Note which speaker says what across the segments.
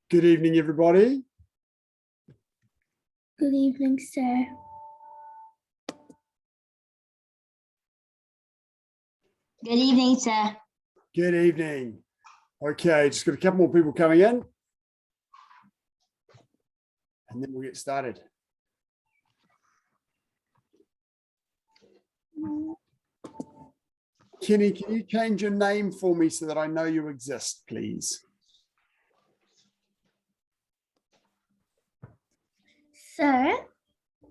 Speaker 1: Good evening, everybody.
Speaker 2: Good evening, sir.
Speaker 3: Good evening, sir.
Speaker 1: Good evening. Okay, just got a couple more people coming in. And then we'll get started. Kenny, can you change your name for me so that I know you exist, please?
Speaker 2: Sir,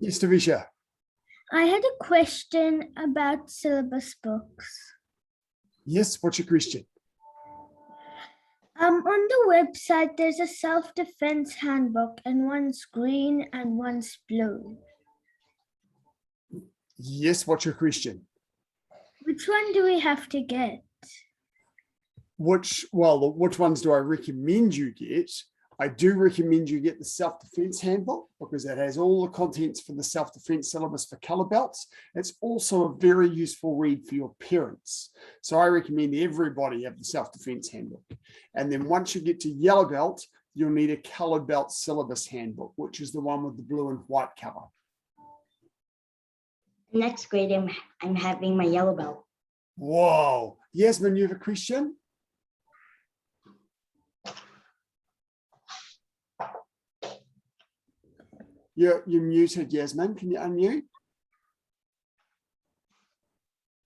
Speaker 1: Yes, Tavisha.
Speaker 2: I had a question about syllabus books.
Speaker 1: Yes, what's your question?
Speaker 2: On the website, there's a self-defense handbook, and one's green and one's blue.
Speaker 1: Yes, what's your question?
Speaker 2: Which one do we have to get?
Speaker 1: Which ones do I recommend you get? I do recommend you get the self-defense handbook because it has all the contents for the self-defense syllabus for color belts. It's also a very useful read for your parents. So I recommend everybody have the self-defense handbook. And then once you get to yellow belt, you'll need a color belt syllabus handbook, which is the one with the blue and white color.
Speaker 3: Next grade, I'm having my yellow belt.
Speaker 1: Whoa. Yasmin, you have a question? You're muted, Yasmin. Can you unmute?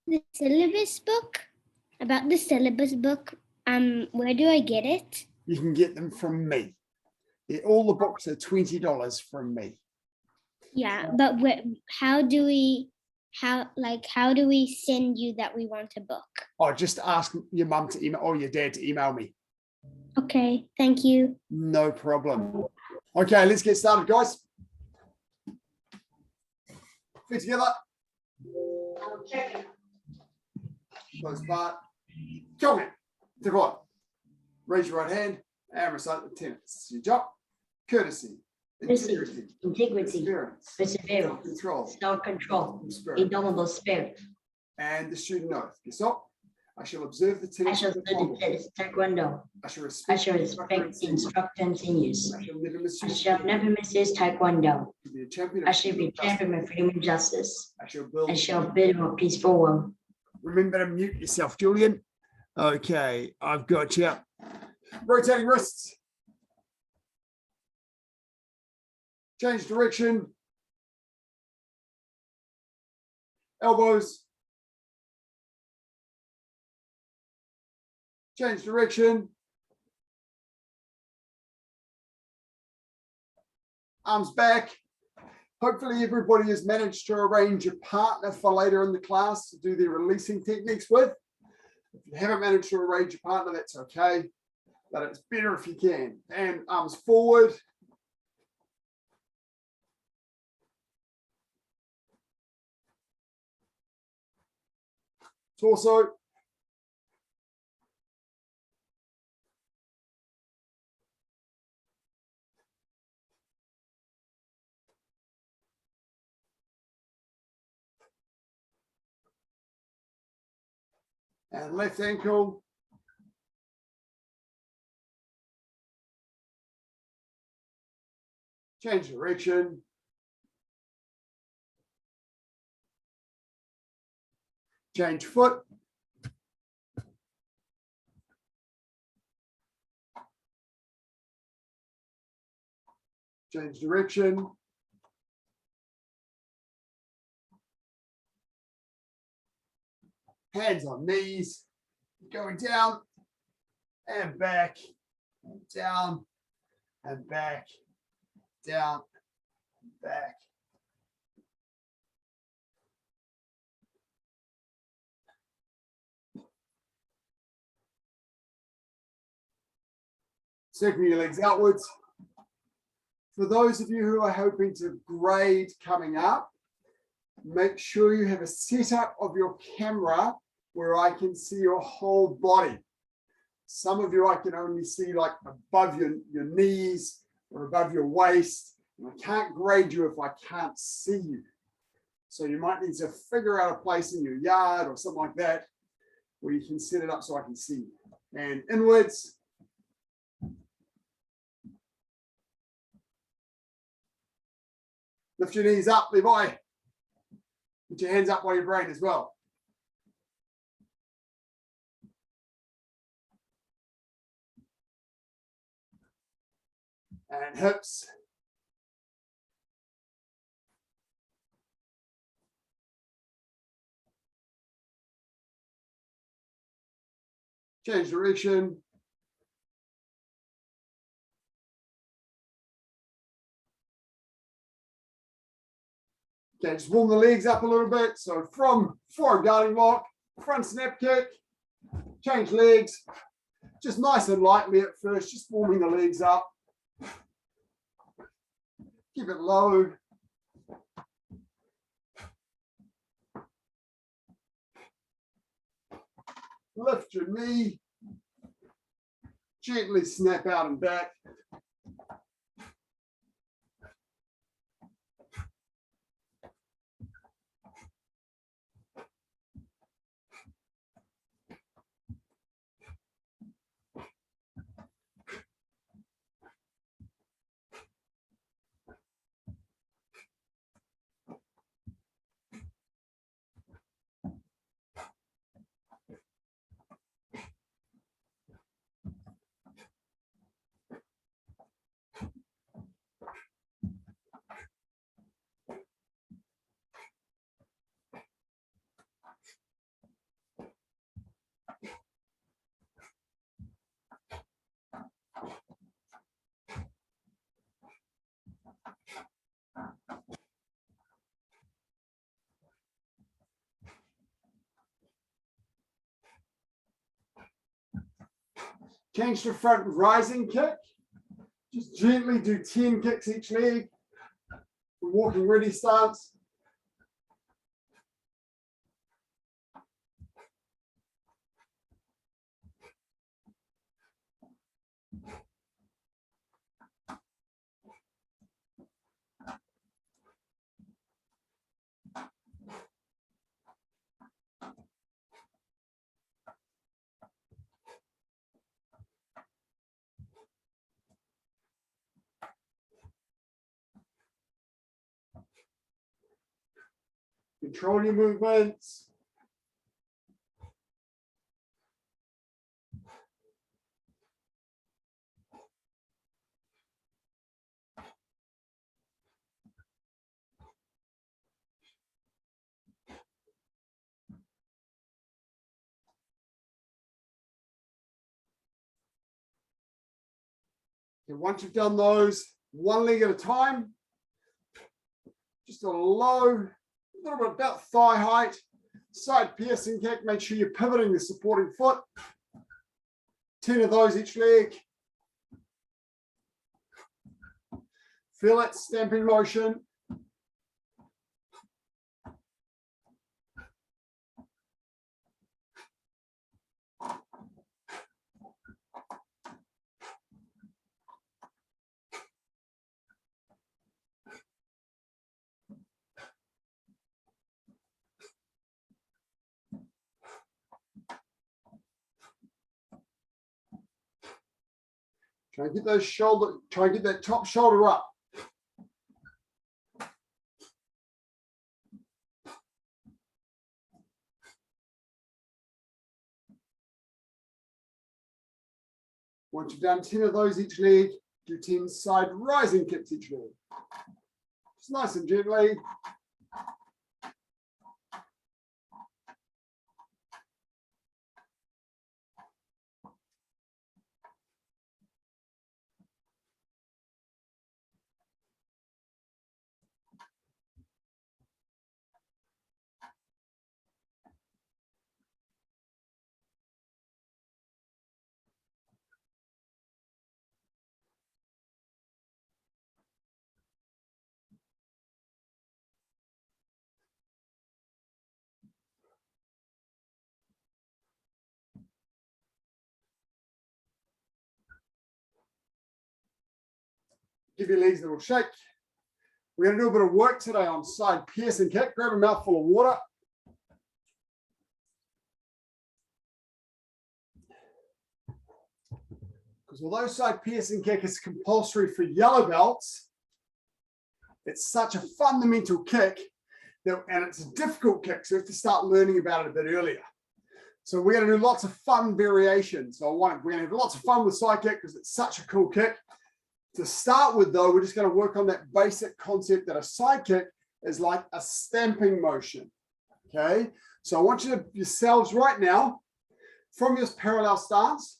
Speaker 2: The syllabus book? About the syllabus book, where do I get it?
Speaker 1: You can get them from me. All the books are $20 from me.
Speaker 2: Yeah, but how do we send you that we want a book?
Speaker 1: Oh, just ask your mum to email or your dad to email me.
Speaker 2: Okay, thank you.
Speaker 1: No problem. Okay, let's get started, guys. Feet together. Close part. Come in. Take one. Raise your right hand and recite the tenets. Your job, courtesy, integrity, perseverance,
Speaker 3: self-control, indomitable spirit.
Speaker 1: And the student oath. Yes, up. I shall observe the
Speaker 3: I
Speaker 1: tenets
Speaker 3: shall
Speaker 1: of the
Speaker 3: do the Taekwondo.
Speaker 1: I shall
Speaker 3: I
Speaker 1: respect
Speaker 3: shall respect the instructor and seniors.
Speaker 1: I shall never misuse
Speaker 3: Taekwondo.
Speaker 1: be a champion.
Speaker 3: I shall be a champion of freedom and justice.
Speaker 1: I shall build
Speaker 3: a more peaceful world.
Speaker 1: Remember to mute yourself, Julian. Okay, I've got you. Rotating wrists. Change direction. Elbows. Change direction. Arms back. Hopefully everybody has managed to arrange a partner for later in the class to do their releasing techniques with. If you haven't managed to arrange a partner, that's okay, but it's better if you can. And arms forward. Torso. And left ankle. Change direction. Change foot. Change direction. Hands on knees, going down and back, and down and back, down and back. Circling your legs outwards. For those of you who are hoping to grade coming up, make sure you have a setup of your camera where I can see your whole body. Some of you I can only see like above your knees or above your waist. And I can't grade you if I can't see you. So you might need to figure out a place in your yard or something like that where you can set it up so I can see you. And inwards. Lift your knees up, Levi. Put your hands up by your brain as well. And hips. Change direction. Okay, just warm the legs up a little bit. So from forward guarding lock, front snap kick, change legs, just nice and lightly at first, just warming the legs up. Keep it low. Lift your knee. Gently snap out and back. Change to front rising kick. Just gently do 10 kicks each leg. Walking ready stance. Control your movements. Okay, once you've done those, one leg at a time, just a low, a little bit about thigh height, side piercing kick. Make sure you're pivoting the supporting foot. 10 of those each leg. Feel that stamping motion. Try and get those shoulder, try and get that top shoulder up. Once you've done 10 of those each leg, do 10 side rising kicks each leg. Just nice and gently. Give your legs a little shake. We're going to do a bit of work today on side piercing kick. Grab a mouthful of water. Because although side piercing kick is compulsory for yellow belts, It's such a fundamental kick, and it's a difficult kick, so we have to start learning about it a bit earlier. So we're going to do lots of fun variations. So we're going to have lots of fun with side kick because it's such a cool kick. To start with, though, we're just going to work on that basic concept that a side kick is like a stamping motion. Okay, so I want you to yourselves right now, from your parallel stance,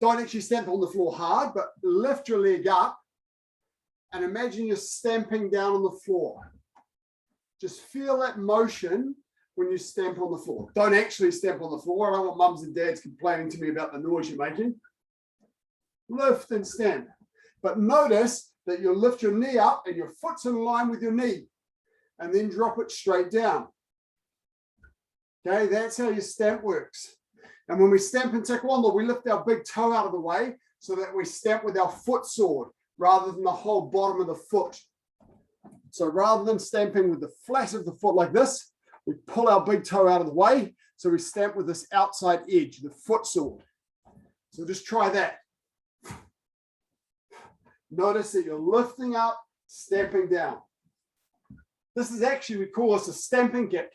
Speaker 1: don't actually stamp on the floor hard, but lift your leg up and imagine you're stamping down on the floor. Just feel that motion when you stamp on the floor. Don't actually stamp on the floor. I don't want mums and dads complaining to me about the noise you're making. Lift and stamp. But notice that you lift your knee up and your foot's in line with your knee, and then drop it straight down. Okay, that's how your stamp works. And when we stamp in Taekwondo, we lift our big toe out of the way so that we stamp with our foot sword rather than the whole bottom of the foot. So rather than stamping with the flat of the foot like this, we pull our big toe out of the way. So we stamp with this outside edge, the foot sword. So just try that. Notice that you're lifting up, stamping down. This is actually, we call this a stamping kick.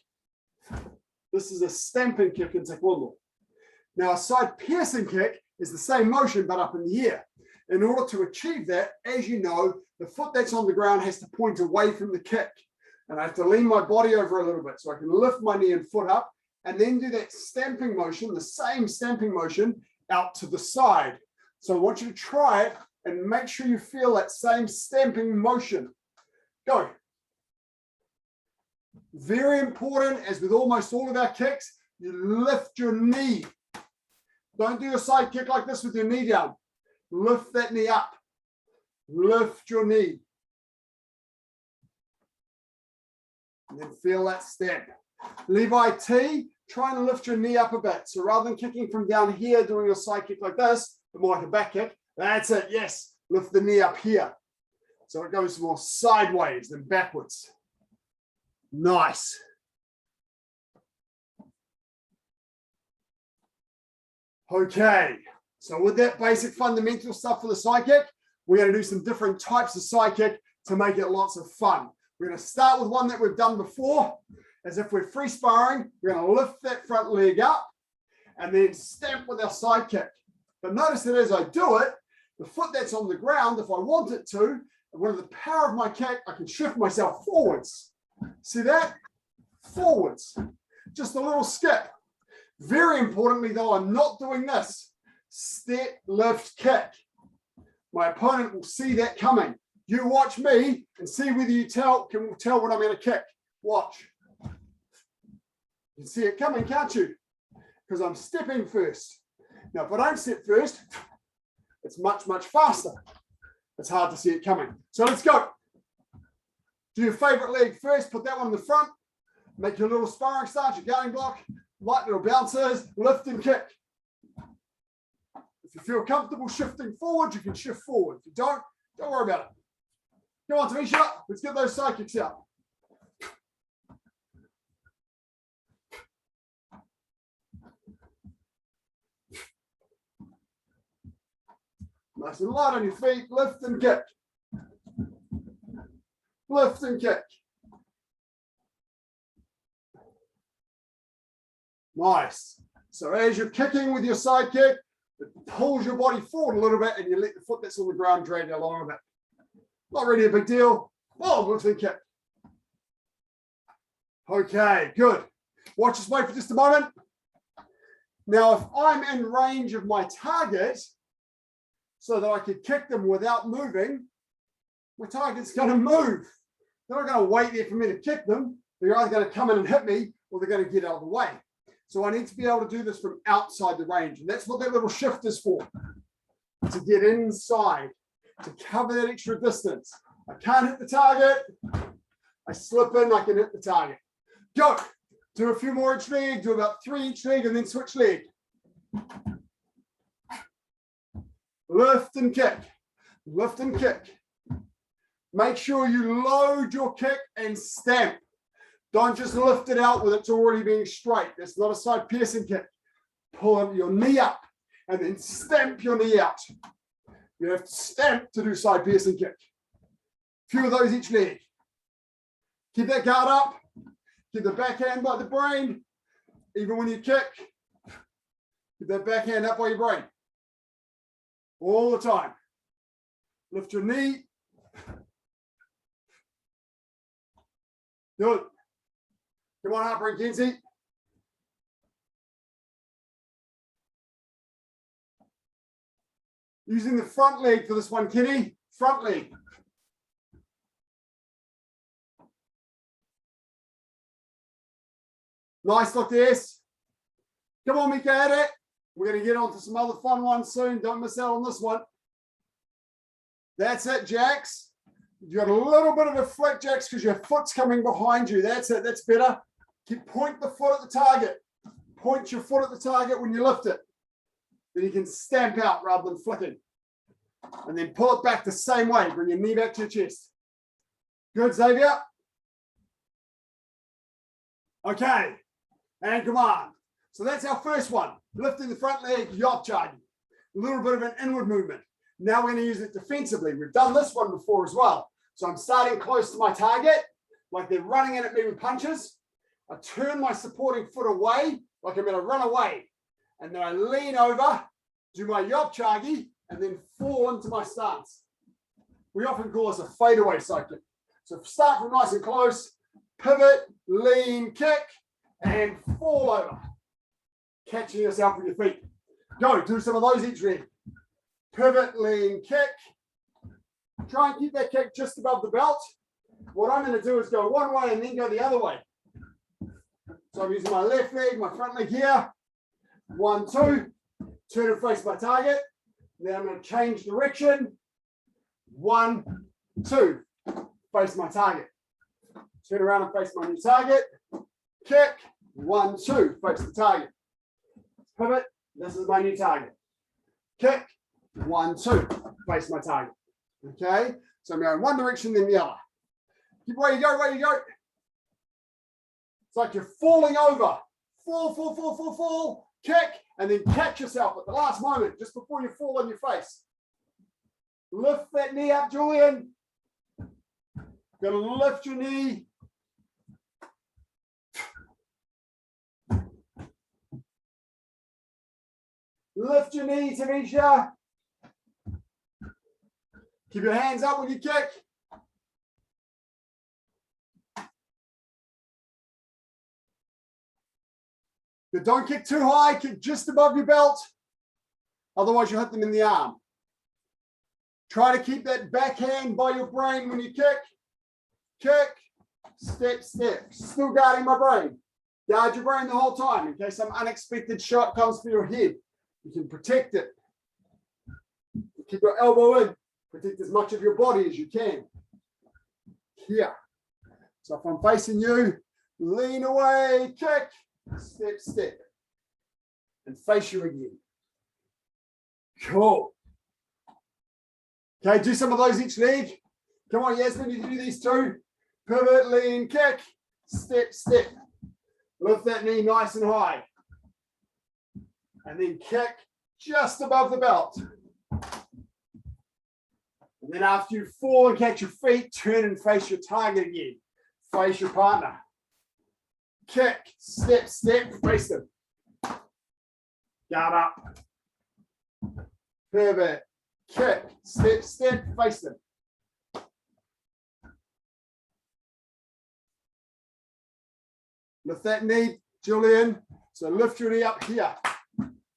Speaker 1: This is a stamping kick in Taekwondo. Now, a side piercing kick is the same motion, but up in the air. In order to achieve that, as you know, the foot that's on the ground has to point away from the kick. And I have to lean my body over a little bit so I can lift my knee and foot up and then do that stamping motion, the same stamping motion out to the side. So I want you to try it and make sure you feel that same stamping motion. Go. Very important, as with almost all of our kicks, you lift your knee. Don't do a side kick like this with your knee down. Lift that knee up. Lift your knee. And then feel that stamp. Levi T, try and lift your knee up a bit. So rather than kicking from down here, doing a side kick like this, but more like a back kick, that's it, yes. Lift the knee up here. So it goes more sideways than backwards. Nice. Okay, so with that basic fundamental stuff for the side kick, we're going to do some different types of side kick to make it lots of fun. We're going to start with one that we've done before. As if we're free sparring, we're going to lift that front leg up and then stamp with our side kick. But notice that as I do it, the foot that's on the ground, if I want it to, and with the power of my kick, I can shift myself forwards. See that? Forwards. Just a little skip. Very importantly, though, I'm not doing this. Step, lift, kick. My opponent will see that coming. You watch me and see whether you can tell when I'm going to kick. Watch. You can see it coming, can't you? Because I'm stepping first. Now, if I don't step first, it's much, much faster. It's hard to see it coming. So let's go. Do your favorite leg first. Put that one in the front. Make your little sparring start, your guarding block. Light little bouncers. Lift and kick. If you feel comfortable shifting forward, you can shift forward. If you don't worry about it. Come on, Tamisha. Let's get those side kicks out. Nice and light on your feet. Lift and kick. Lift and kick. Nice. So as you're kicking with your side kick, it pulls your body forward a little bit and you let the foot that's on the ground drag you along a bit. Not really a big deal. Oh, lift and kick. Okay, good. Watch this way for just a moment. Now, if I'm in range of my target, so that I could kick them without moving, my target's going to move. They're not going to wait there for me to kick them. They're either going to come in and hit me or they're going to get out of the way. So I need to be able to do this from outside the range. And that's what that little shift is for, to get inside, to cover that extra distance. I can't hit the target. I slip in, I can hit the target. Go. Do a few more each leg, do about 3 each leg, and then switch leg. Lift and kick. Lift and kick. Make sure you load your kick and stamp. Don't just lift it out with it's already being straight. That's not a side piercing kick. Pull your knee up and then stamp your knee out. You have to stamp to do side piercing kick. Few of those each leg. Keep that guard up. Keep the backhand by the brain. Even when you kick, keep that backhand up by your brain. All the time. Lift your knee. Do it. Come on, Harper and Kenzie. Using the front leg for this one, Kenny. Front leg. Nice look, yes. Come on, Mika, at it. We're going to get on to some other fun ones soon. Don't miss out on this one. That's it, Jax. You got a little bit of a flick, Jax, because your foot's coming behind you. That's it. That's better. Point the foot at the target. Point your foot at the target when you lift it. Then you can stamp out rather than flicking. And then pull it back the same way. Bring your knee back to your chest. Good, Xavier. Okay. And come on. So that's our first one. Lifting the front leg, yacht charging. A little bit of an inward movement. Now we're going to use it defensively. We've done this one before as well. So I'm starting close to my target, like they're running in at me with punches. I turn my supporting foot away, like I'm going to run away. And then I lean over, do my yopchagi, and then fall into my stance. We often call this a fadeaway cycling. So start from nice and close, pivot, lean, kick, and fall over. Catching yourself with your feet. Go, do some of those each leg. Pivot, lean, kick. Try and keep that kick just above the belt. What I'm going to do is go one way and then go the other way. So I'm using my left leg, my front leg here. 1, 2. Turn and face my target. Then I'm going to change direction. 1, 2. Face my target. Turn around and face my new target. Kick. 1, 2. Face the target. Pivot. This is my new target. Kick. 1, 2. Face my target. Okay. So I'm going one direction, then the other. Keep where you go, where you go. It's like you're falling over. Fall. Kick, and then catch yourself at the last moment, just before you fall on your face. Lift that knee up, Julian. Gonna lift your knee. Lift your knee, Tanisha. Keep your hands up when you kick. But don't kick too high, kick just above your belt. Otherwise, you'll hit them in the arm. Try to keep that backhand by your brain when you kick. Kick, step. Still guarding my brain. Guard your brain the whole time in case some unexpected shot comes for your head. You can protect it. Keep your elbow in. Protect as much of your body as you can. Here. So if I'm facing you, lean away, kick. Step, and face you again. Cool. Okay, do some of those each leg. Come on, Yasmin, you can do these two. Pivot, lean, kick, step. Lift that knee nice and high. And then kick just above the belt. And then after you fall and catch your feet, turn and face your target again. Face your partner. Kick, step, face them. Guard up. Pivot, kick, step, face them. Lift that knee, Julian. So lift your knee up here,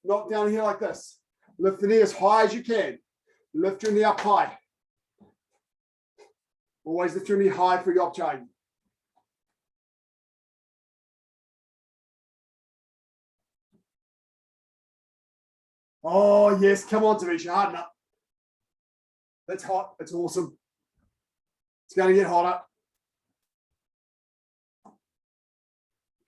Speaker 1: not down here like this. Lift the knee as high as you can. Lift your knee up high. Always lift your knee high for your change. Oh, yes. Come on, Tavisha. Harden up. That's hot. That's awesome. It's going to get hotter.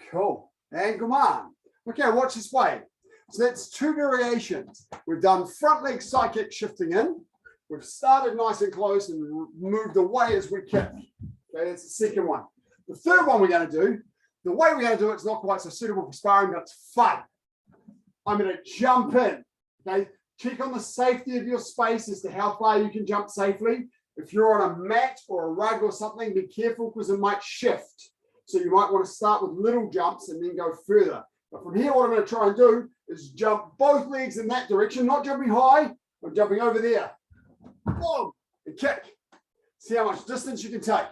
Speaker 1: Cool. And come on. Okay, watch this way. So that's two variations. We've done front leg side kick shifting in. We've started nice and close and moved away as we kick. Okay, that's the second one. The third one we're going to do, the way we're going to do it's not quite so suitable for sparring, but it's fun. I'm going to jump in. Okay, check on the safety of your space as to how far you can jump safely. If you're on a mat or a rug or something, be careful because it might shift. So you might want to start with little jumps and then go further. But from here, what I'm going to try and do is jump both legs in that direction, not jumping high, I'm jumping over there. Boom, and kick. See how much distance you can take.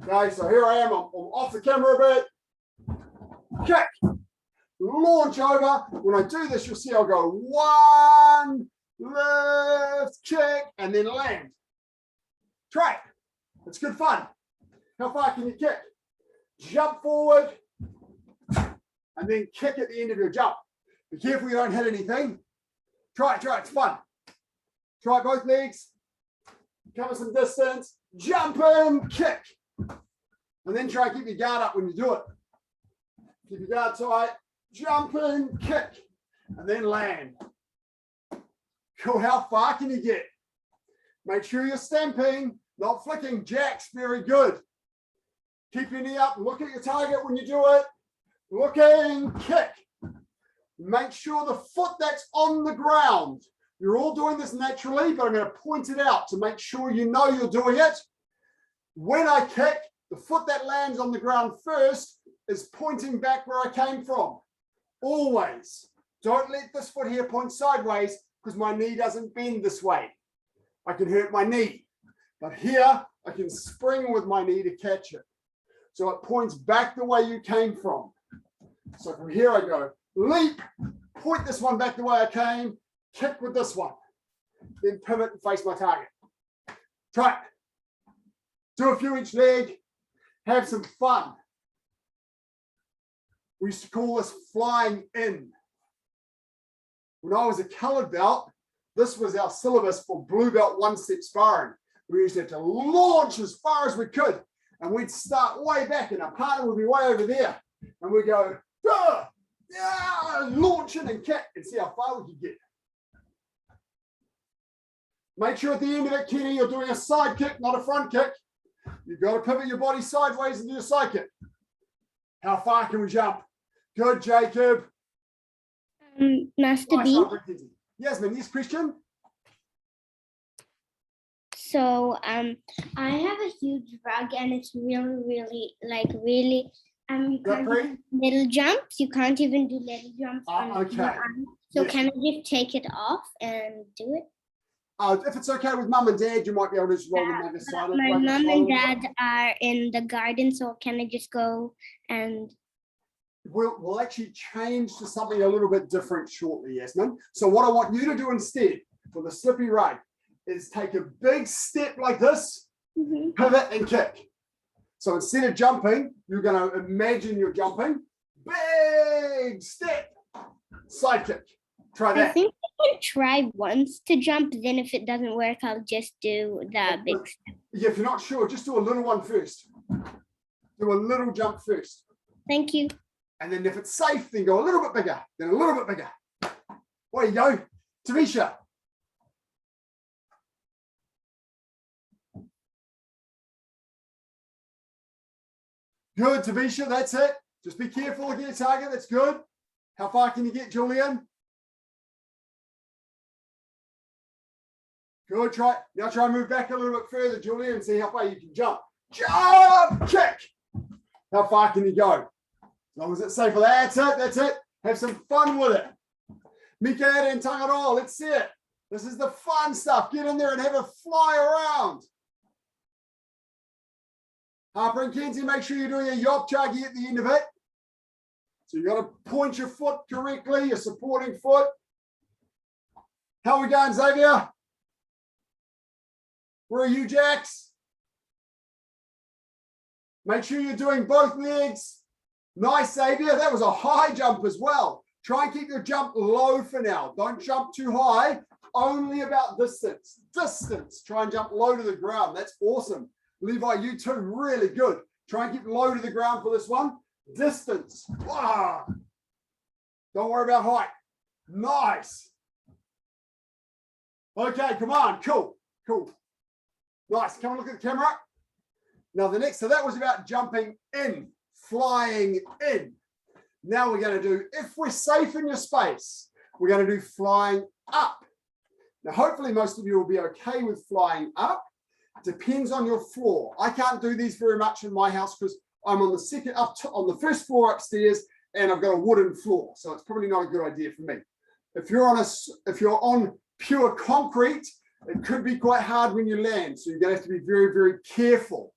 Speaker 1: Okay, so here I am, I'm off the camera a bit. Kick, launch over. When I do this, you'll see I'll go one, lift, kick, and then land. Try it. It's good fun. How far can you kick? Jump forward, and then kick at the end of your jump. Be careful you don't hit anything. Try it, it's fun. Try both legs, cover some distance, jump in, kick. And then try and keep your guard up when you do it. Keep your guard tight, jump in, kick, and then land. Cool, how far can you get? Make sure you're stamping, not flicking. Jacks, very good. Keep your knee up, look at your target when you do it. Looking, kick. Make sure the foot that's on the ground. You're all doing this naturally, but I'm going to point it out to make sure you know you're doing it. When I kick, the foot that lands on the ground first is pointing back where I came from. Always. Don't let this foot here point sideways because my knee doesn't bend this way. I can hurt my knee. But here, I can spring with my knee to catch it. So it points back the way you came from. So from here I go, leap, point this one back the way I came, kick with this one, then pivot and face my target. Try it. Do a few each leg, have some fun. We used to call this flying in. When I was a colored belt, this was our syllabus for blue belt one-step sparring. We used to have to launch as far as we could, and we'd start way back, and our partner would be way over there, and we'd go, launch in and kick, and see how far we could get. Make sure at the end of it, Kenny, you're doing a side kick, not a front kick. You've got to pivot your body sideways and do a side kick. How far can we jump? Good, Jacob.
Speaker 2: Master
Speaker 1: Nice
Speaker 2: B.
Speaker 1: one, Ricky. Yasmin, yes, question?
Speaker 2: So I have a huge rug and it's really you can't do little jumps. You can't even do little jumps on
Speaker 1: Okay.
Speaker 2: your arm. So
Speaker 1: Yes.
Speaker 2: can I just take it off and do it?
Speaker 1: If it's okay with mum and dad, you might be able to just roll them over side.
Speaker 2: My mom and dad are in the garden, so can I just go and
Speaker 1: We'll actually change to something a little bit different shortly, Yasmin. So what I want you to do instead for the slippy rug is take a big step like this, pivot and kick. So instead of jumping, you're going to imagine you're jumping. Big step, side kick. Try that.
Speaker 2: I think I can try once to jump, then if it doesn't work, I'll just do the big step.
Speaker 1: Yeah, if you're not sure, just do a little one first. Do a little jump first.
Speaker 2: Thank you.
Speaker 1: And then if it's safe, then go a little bit bigger, then a little bit bigger. There you go. Tavisha. Good, Tavisha, that's it. Just be careful to get your target, that's good. How far can you get, Julian? Good, now try and move back a little bit further, Julian, and see how far you can jump. Jump, kick. How far can you go? As long as it's safe. That's it. Have some fun with it. Mika and Tangaro, let's see it. This is the fun stuff. Get in there and have a fly around. Harper and Kenzie, make sure you're doing a yop chuggy at the end of it. So you got to point your foot correctly, your supporting foot. How are we going, Xavier? Where are you, Jax? Make sure you're doing both legs. Nice, Xavier. That was a high jump as well. Try and keep your jump low for now. Don't jump too high. Only about distance. Try and jump low to the ground. That's awesome. Levi, you too. Really good. Try and keep low to the ground for this one. Distance. Wow. Don't worry about height. Nice. Okay, come on. Cool. Nice. Come and look at the camera. Now the next, so that was about jumping in. Flying in. Now we're going to do, if we're safe in your space, we're going to do flying up. Now, hopefully most of you will be okay with flying up. depends on your floor. I can't do these very much in my house because I'm on the first floor upstairs, and I've got a wooden floor, so it's probably not a good idea for me. If you're on pure concrete, it could be quite hard when you land, so you're going to have to be very, very careful.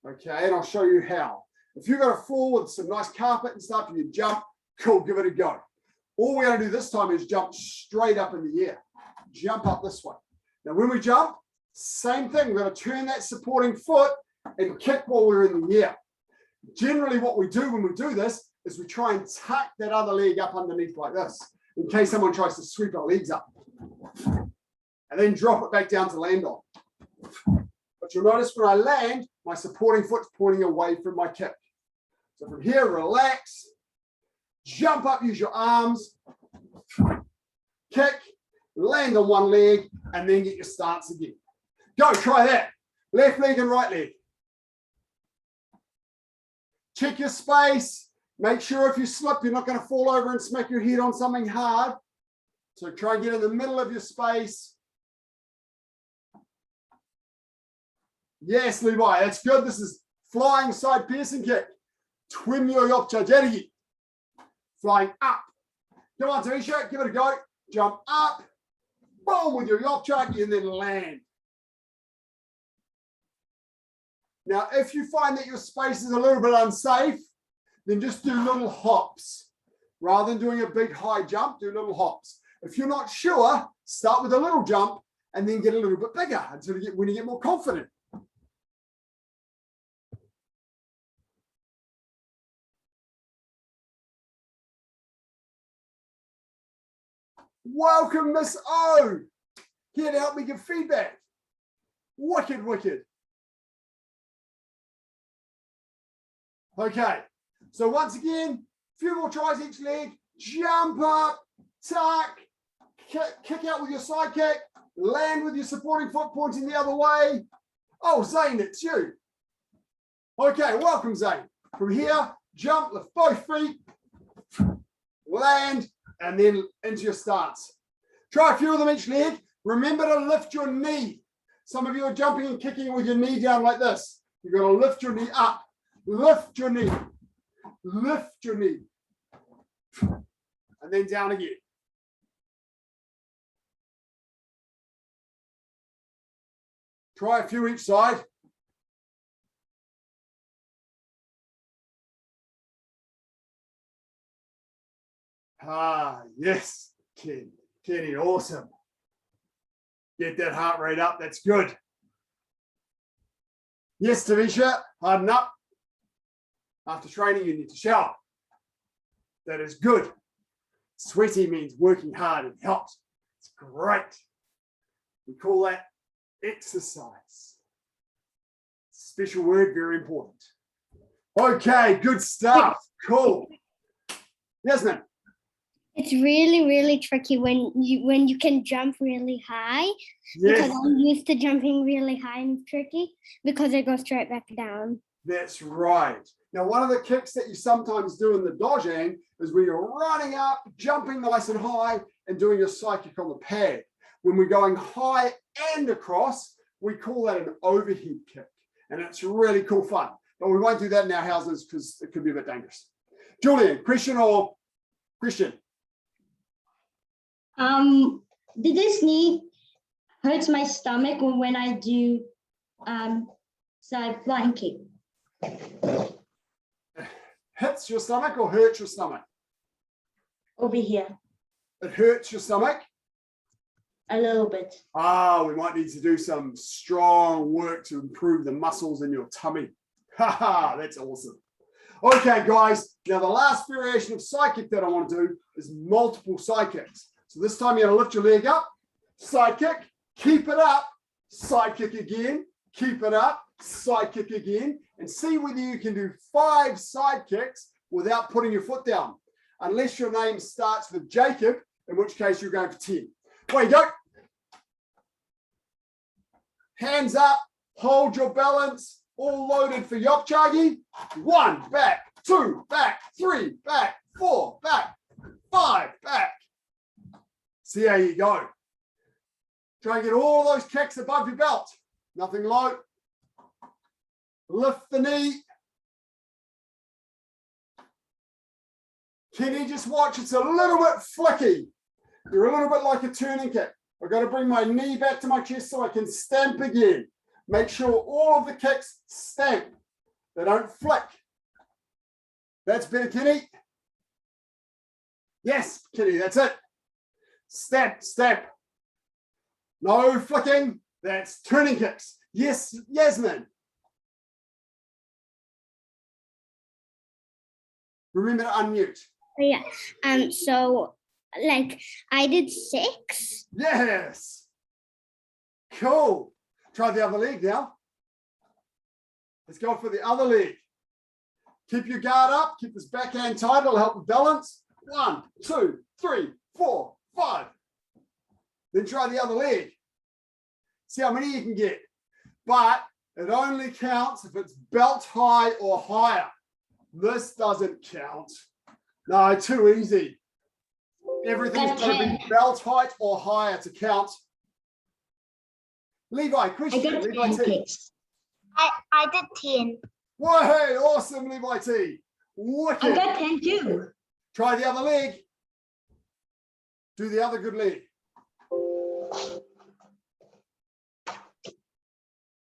Speaker 1: Okay, and I'll show you how. If you've got a floor with some nice carpet and stuff, and you jump, cool, give it a go. All we're going to do this time is jump straight up in the air. Jump up this way. Now, when we jump, same thing. We're going to turn that supporting foot and kick while we're in the air. Generally, what we do when we do this is we try and tuck that other leg up underneath like this, in case someone tries to sweep our legs up. And then drop it back down to land on. But you'll notice when I land, my supporting foot's pointing away from my kick. So from here, relax, jump up, use your arms, kick, land on one leg, and then get your stance again. Go, try that. Left leg and right leg. Check your space. Make sure if you slip, you're not going to fall over and smack your head on something hard. So try and get in the middle of your space. Yes, Levi, that's good. This is flying side piercing kick. Twimyo yopcha jerigi. Flying up. Come on, Tanisha, give it a go. Jump up. Boom with your yopcha and then land. Now, if you find that your space is a little bit unsafe, then just do little hops. Rather than doing a big high jump, do little hops. If you're not sure, start with a little jump and then get a little bit bigger until when you get more confident. Welcome, Miss O. Here to help me give feedback. Wicked, wicked. Okay, so once again, a few more tries each leg. Jump up, tuck, kick out with your side kick, land with your supporting foot pointing the other way. Oh, Zane, it's you. Okay, welcome, Zane. From here, jump, lift both feet, land, and then into your stance. Try a few of them each leg. Remember to lift your knee. Some of you are jumping and kicking with your knee down like this. You've got to lift your knee up. Lift your knee. Lift your knee. And then down again. Try a few each side. Ah, yes, Kenny, awesome. Get that heart rate up, that's good. Yes, Tavisha, harden up. After training, you need to shower. That is good. Sweaty means working hard and helps. It's great. We call that exercise. Special word, very important. Okay, good stuff. Cool. Yasmin.
Speaker 2: It's really, really tricky when you can jump really high.
Speaker 1: Yes.
Speaker 2: Because I'm used to jumping really high and it's tricky because it goes straight back down.
Speaker 1: That's right. Now, one of the kicks that you sometimes do in the dojang is where you're running up, jumping nice and high, and doing your side kick on the pad. When we're going high and across, we call that an overhead kick. And it's really cool fun. But we won't do that in our houses because it could be a bit dangerous. Julian, question or Christian?
Speaker 3: This knee hurts my stomach when I do side flying kick.
Speaker 1: Hits your stomach or hurts your stomach?
Speaker 3: Over here.
Speaker 1: It hurts your stomach?
Speaker 3: A little bit.
Speaker 1: Ah, we might need to do some strong work to improve the muscles in your tummy. Haha, that's awesome. Okay, guys, now the last variation of side kick that I want to do is multiple side kicks. So this time you're going to lift your leg up, side kick, keep it up, side kick again, keep it up, side kick again, and see whether you can do 5 side kicks without putting your foot down. Unless your name starts with Jacob, in which case you're going for 10. There you go. Hands up, hold your balance, all loaded for Yopchagi. 1, back, 2, back, 3, back, 4, back, 5, back. See how you go. Try and get all those kicks above your belt. Nothing low. Lift the knee. Kenny, just watch. It's a little bit flicky. You're a little bit like a turning kick. I've got to bring my knee back to my chest so I can stamp again. Make sure all of the kicks stamp. They don't flick. That's better, Kenny. Yes, Kenny, that's it. Stamp, stamp. No flicking. That's turning kicks. Yes, Yasmin. Remember to unmute.
Speaker 2: Yeah. So like I did 6.
Speaker 1: Yes. Cool. Try the other leg now. Let's go for the other leg. Keep your guard up. Keep this backhand tight. It'll help with balance. 1, 2, 3, 4, 5. Then try the other leg. See how many you can get. But it only counts if it's belt high or higher. This doesn't count. No, too easy. Everything's got to be belt height or higher to count. Levi, question. Levi T.
Speaker 2: I did 10.
Speaker 1: Whoa, hey, awesome, Levi T. Wicked.
Speaker 3: I got 10 too.
Speaker 1: Try the other leg. Do the other good leg.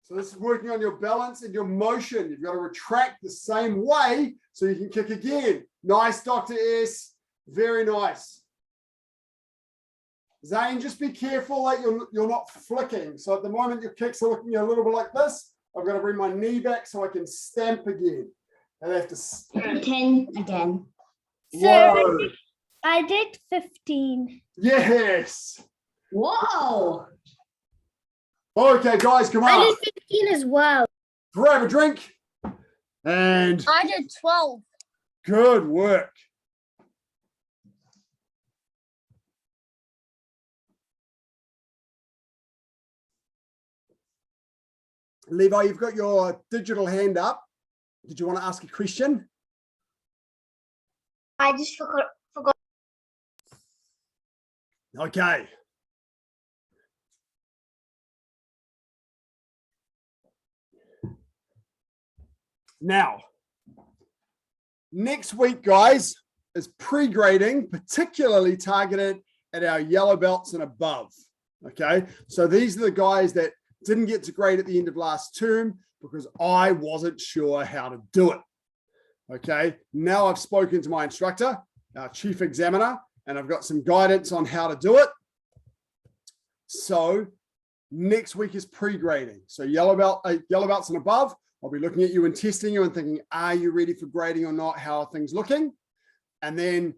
Speaker 1: So this is working on your balance and your motion. You've got to retract the same way so you can kick again. Nice, Dr. S. Very nice. Zane, just be careful that you're not flicking. So at the moment your kicks are looking a little bit like this. I've got to bring my knee back so I can stamp again. And I have to stamp.
Speaker 3: 10 again.
Speaker 2: So I did 15.
Speaker 1: Yes.
Speaker 3: Whoa.
Speaker 1: Okay, guys, come on.
Speaker 2: I did 15 as well.
Speaker 1: Grab a drink. And
Speaker 2: I did 12.
Speaker 1: good work. Levi, you've got your digital hand up. Did you want to ask a question?
Speaker 2: I just forgot.
Speaker 1: Okay. Now, next week, guys, is pre-grading, particularly targeted at our yellow belts and above. Okay, so these are the guys that didn't get to grade at the end of last term because I wasn't sure how to do it. Okay, now I've spoken to my instructor, our chief examiner, and I've got some guidance on how to do it. So next week is pre-grading. So yellow belts and above, I'll be looking at you and testing you and thinking, are you ready for grading or not? How are things looking? And then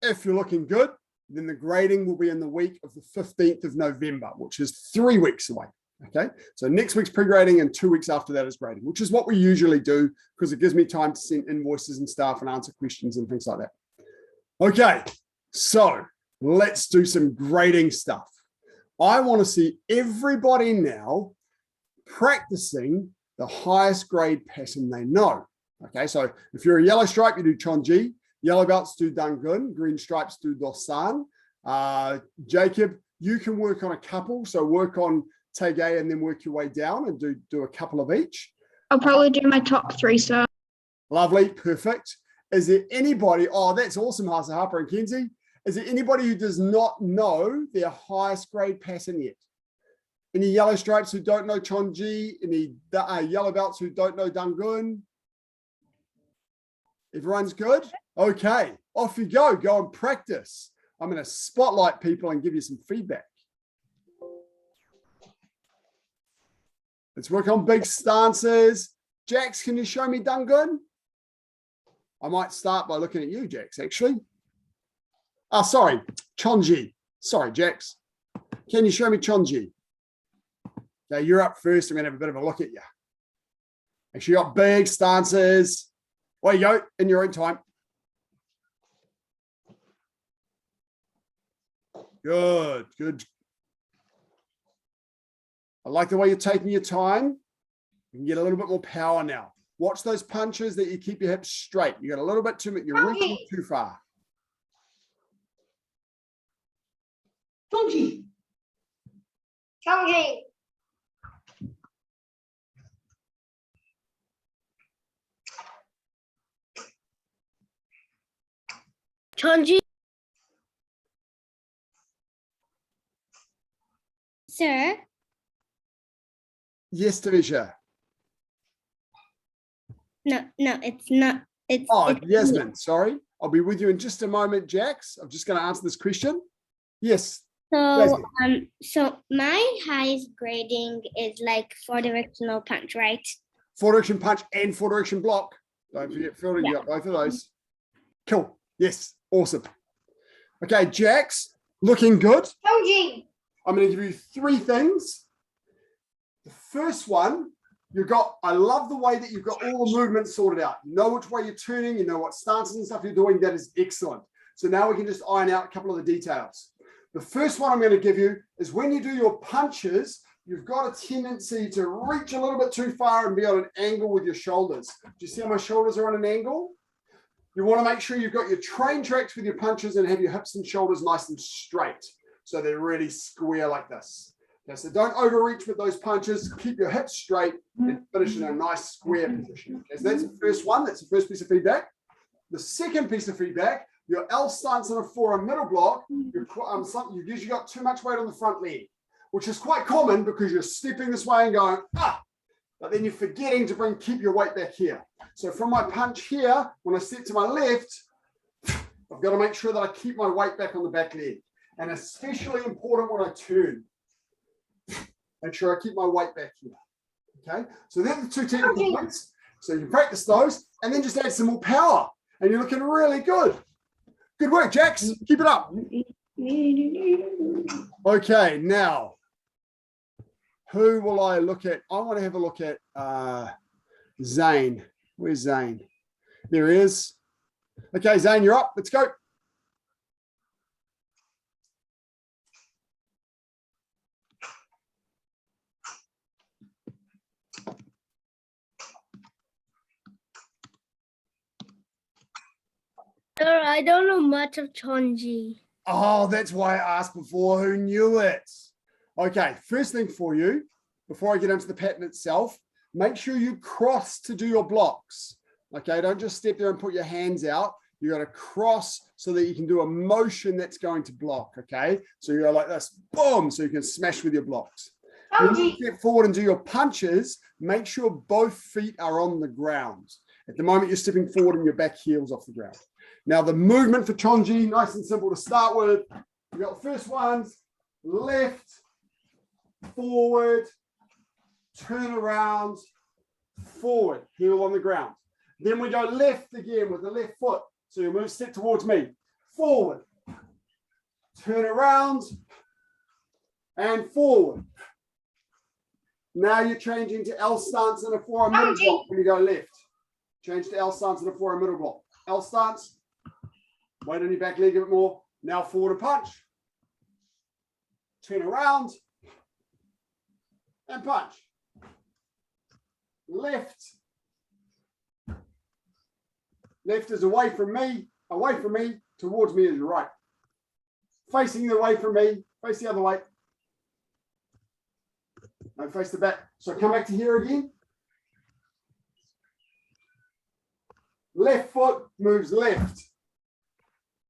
Speaker 1: if you're looking good, then the grading will be in the week of the 15th of November, which is 3 weeks away. Okay, so next week's pre-grading and 2 weeks after that is grading, which is what we usually do because it gives me time to send invoices and stuff and answer questions and things like that. Okay, so let's do some grading stuff. I want to see everybody now practicing the highest grade pattern they know. Okay, so if you're a yellow stripe, you do Chonji. Yellow belts do Dangun. Green stripes do Dosan. Jacob, you can work on a couple. So work on Tege and then work your way down and do a couple of each.
Speaker 4: I'll probably do my top 3, sir.
Speaker 1: Lovely, perfect. Is there anybody, oh, that's awesome, Hasa Harper and Kenzie. Is there anybody who does not know their highest grade pattern yet? Any yellow stripes who don't know Chonji? Any yellow belts who don't know Dangun? Everyone's good? Okay, off you go. Go and practice. I'm going to spotlight people and give you some feedback. Let's work on big stances. Jax, can you show me Dangun? I might start by looking at you, Jax, actually. Oh, sorry, Chonji. Sorry, Jax. Can you show me Chonji? Okay, you're up first. I'm going to have a bit of a look at you. Make sure you got big stances. Away you go, in your own time. Good, good. I like the way you're taking your time. You can get a little bit more power now. Watch those punches that you keep your hips straight. You got a little bit too much. You're reaching too far.
Speaker 3: Chonji.
Speaker 2: Chonji.
Speaker 5: Chonji.
Speaker 2: Sir,
Speaker 1: Yes, Tanisha.
Speaker 2: no, it's not.
Speaker 1: Oh,
Speaker 2: It's
Speaker 1: Yasmin, sorry. I'll be with you in just a moment, Jax. I'm just going to answer this question. Yes.
Speaker 2: So,
Speaker 1: Yasmin.
Speaker 2: so my highest grading is like 4-directional punch, right?
Speaker 1: 4-direction punch and 4-direction block. Don't forget fielding.
Speaker 2: Yeah.
Speaker 1: You got both of those. Cool. Yes. Awesome. Okay, Jax, looking good. I'm going to give you 3 things. The first one, I love the way that you've got all the movements sorted out. You know which way you're turning, you know what stances and stuff you're doing. That is excellent. So now we can just iron out a couple of the details. The first one I'm going to give you is when you do your punches, you've got a tendency to reach a little bit too far and be on an angle with your shoulders. Do you see how my shoulders are on an angle? You want to make sure you've got your train tracks with your punches and have your hips and shoulders nice and straight. So they're really square like this. Okay, so don't overreach with those punches. Keep your hips straight and finish in a nice square position. Okay, so that's the first one. That's the first piece of feedback. The second piece of feedback, your L stance on a forearm middle block, you've usually got too much weight on the front leg, which is quite common because you're stepping this way and going, but then you're forgetting to keep your weight back here. So from my punch here, when I step to my left, I've got to make sure that I keep my weight back on the back leg. And especially important when I turn. Make sure I keep my weight back here. Okay, so they're the 2 technical points. So you practice those and then just add some more power. And you're looking really good. Good work, Jax. Keep it up. Okay, now, who will I look at? I want to have a look at Zane. Where's Zane? There he is. Okay, Zane, you're up. Let's go.
Speaker 5: Sir, I don't know much of Chonji.
Speaker 1: Oh, that's why I asked before who knew it. Okay, first thing for you, before I get into the pattern itself, make sure you cross to do your blocks. Okay, don't just step there and put your hands out. You got to cross so that you can do a motion that's going to block. Okay, so you go like this, boom, so you can smash with your blocks. When you step forward and do your punches, make sure both feet are on the ground. At the moment, you're stepping forward and your back heel's off the ground. Now, the movement for Chonji, nice and simple to start with. We got the first ones, left, forward, turn around, forward, heel on the ground. Then we go left again with the left foot. So you move, step towards me, forward, turn around, and forward. Now you're changing to L stance and a forearm middle block when you go left. Change to L stance and a forearm middle block. L stance. Weight on your back leg a bit more. Now forward and punch. Turn around. And punch. Left. Left is away from me, towards me is right. Facing away from me, face the other way. No, face the back. So come back to here again. Left foot moves left.